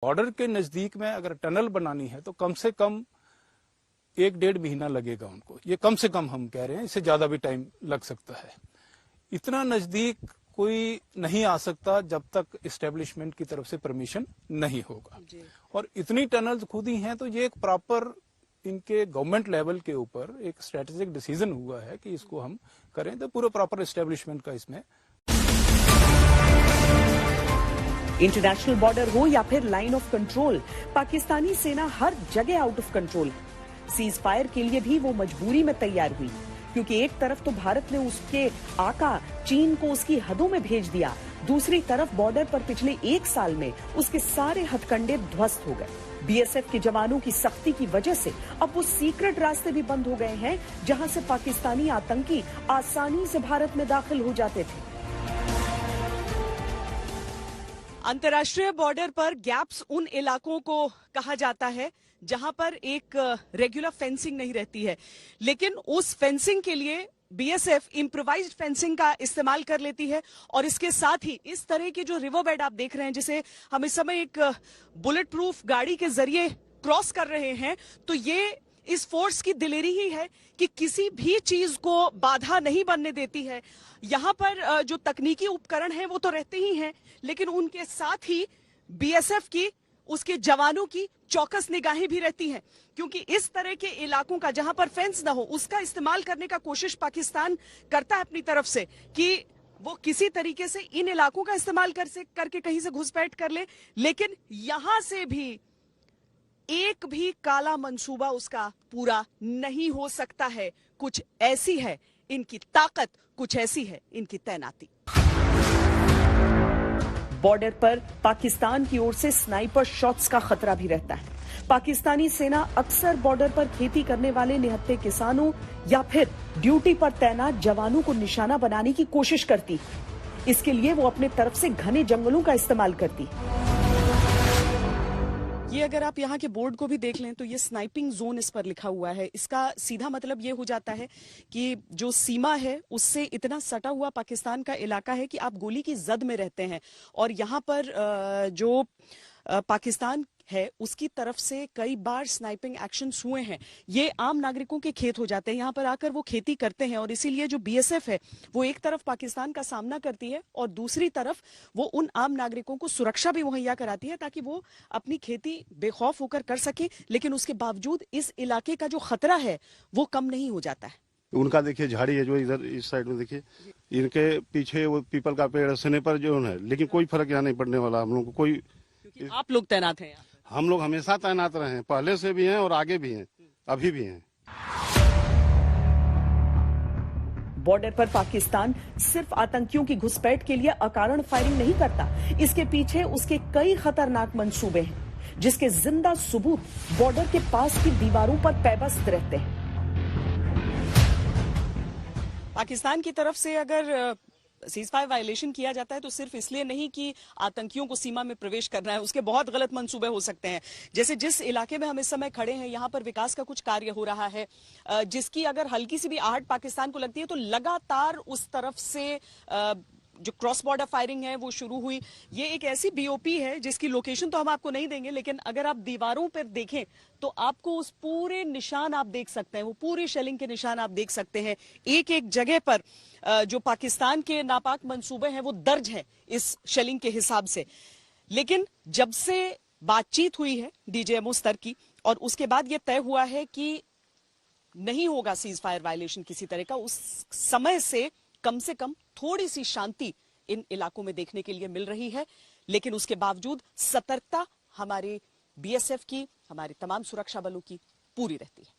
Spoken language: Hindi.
बॉर्डर के नजदीक में अगर टनल बनानी है तो कम से कम 1-1.5 महीना लगेगा उनको। ये कम से कम हम कह रहे हैं, इससे ज्यादा भी टाइम लग सकता है। इतना नजदीक कोई नहीं आ सकता जब तक इस्टेब्लिशमेंट की तरफ से परमिशन नहीं होगा। और इतनी टनल्स खुद ही हैं, तो ये एक प्रॉपर इनके गवर्नमेंट लेवल के ऊपर एक स्ट्रेटेजिक डिसीजन हुआ है कि इसको हम करें, तो पूरा प्रॉपर इस्टेब्लिशमेंट का इसमें। इंटरनेशनल बॉर्डर हो या फिर लाइन ऑफ कंट्रोल, पाकिस्तानी सेना हर जगह out of control. Cease fire के लिए भी वो मजबूरी में तैयार हुई, क्योंकि एक तरफ तो भारत ने उसके आका चीन को उसकी हदों में भेज दिया, दूसरी तरफ बॉर्डर पर पिछले 1 साल में उसके सारे हथकंडे ध्वस्त हो गए। बीएसएफ के जवानों की सख्ती की वजह से अब वो सीक्रेट रास्ते भी बंद हो गए हैं, जहां से पाकिस्तानी आतंकी आसानी से भारत में दाखिल हो जाते थे। अंतर्राष्ट्रीय बॉर्डर पर गैप्स उन इलाकों को कहा जाता है जहां पर एक रेगुलर फेंसिंग नहीं रहती है, लेकिन उस फेंसिंग के लिए बीएसएफ इम्प्रोवाइज्ड फेंसिंग का इस्तेमाल कर लेती है। और इसके साथ ही इस तरह के जो रिवर बेड आप देख रहे हैं, जिसे हम इस समय एक बुलेट प्रूफ गाड़ी के जरिए क्रॉस कर रहे हैं, तो ये इस फोर्स की दिलेरी ही है कि किसी भी चीज को बाधा नहीं बनने देती है। यहाँ पर जो तकनीकी उपकरण हैं वो तो रहते ही हैं, लेकिन उनके साथ ही बीएसएफ की, उसके जवानों की चौकस निगाहें भी रहती हैं, क्योंकि इस तरह के इलाकों का जहां पर फेंस ना हो उसका इस्तेमाल करने का कोशिश पाकिस्तान करता है अपनी तरफ से कि वो किसी तरीके से इन इलाकों का इस्तेमाल करके कहीं से घुसपैठ कर ले, लेकिन यहां से भी एक भी काला मंसूबा उसका पूरा नहीं हो सकता है। कुछ ऐसी है इनकी ताकत, कुछ ऐसी है इनकी तैनाती। बॉर्डर पर पाकिस्तान की ओर से स्नाइपर शॉट्स का खतरा भी रहता है। पाकिस्तानी सेना अक्सर बॉर्डर पर खेती करने वाले निहत्थे किसानों या फिर ड्यूटी पर तैनात जवानों को निशाना बनाने की कोशिश करती है। इसके लिए वो अपने तरफ से घने जंगलों का इस्तेमाल करती है। ये अगर आप यहाँ के बोर्ड को भी देख लें तो ये स्नाइपिंग जोन इस पर लिखा हुआ है। इसका सीधा मतलब ये हो जाता है कि जो सीमा है उससे इतना सटा हुआ पाकिस्तान का इलाका है कि आप गोली की जद में रहते हैं। और यहाँ पर जो पाकिस्तान है उसकी तरफ से कई बार स्नाइपिंग एक्शंस हुए हैं। ये आम नागरिकों के खेत हो जाते हैं, यहाँ पर आकर वो खेती करते हैं, और इसीलिए जो बीएसएफ है वो एक तरफ पाकिस्तान का सामना करती है और दूसरी तरफ वो उन आम नागरिकों को सुरक्षा भी मुहैया कराती है ताकि वो अपनी खेती बेखौफ होकर कर सके। लेकिन उसके बावजूद इस इलाके का जो खतरा है वो कम नहीं हो जाता है। उनका देखिए झाड़ी है जो इधर इस साइड में देखिए, इनके पीछे वो पीपल का पेड़ सने पर जो है, लेकिन कोई फर्क यहाँ नहीं पड़ने वाला हम लोग को। कोई क्योंकि आप लोग तैनात हैं, हम लोग हमेशा तैनात रहे हैं, पहले से भी हैं और आगे भी हैं, अभी भी हैं। बॉर्डर पर पाकिस्तान सिर्फ आतंकियों की घुसपैठ के लिए अकारण फायरिंग नहीं करता, इसके पीछे उसके कई खतरनाक मंसूबे हैं जिसके जिंदा सबूत बॉर्डर के पास की दीवारों पर पैबस्त रहते हैं। पाकिस्तान की तरफ से अगर सीज फायर वायलेशन किया जाता है तो सिर्फ इसलिए नहीं कि आतंकियों को सीमा में प्रवेश करना है, उसके बहुत गलत मंसूबे हो सकते हैं। जैसे जिस इलाके में हम इस समय खड़े हैं, यहाँ पर विकास का कुछ कार्य हो रहा है, जिसकी अगर हल्की सी भी आहट पाकिस्तान को लगती है तो लगातार उस तरफ से जो क्रॉस बॉर्डर फायरिंग है वो शुरू हुई। ये एक ऐसी बीओपी है जिसकी लोकेशन तो हम आपको नहीं देंगे, लेकिन अगर आप दीवारों पर देखें तो आपको उस पूरे निशान आप देख सकते हैं, वो पूरी शेलिंग के निशान आप देख सकते हैं। एक एक जगह पर जो पाकिस्तान के नापाक मंसूबे हैं वो दर्ज है इस शेलिंग के हिसाब से। लेकिन जब से बातचीत हुई है डीजीएमओ स्तर की और उसके बाद ये तय हुआ है कि नहीं होगा सीज फायर वायलेशन किसी तरह का, उस समय से कम थोड़ी सी शांति इन इलाकों में देखने के लिए मिल रही है। लेकिन उसके बावजूद सतर्कता हमारे बीएसएफ की, हमारे तमाम सुरक्षा बलों की पूरी रहती है।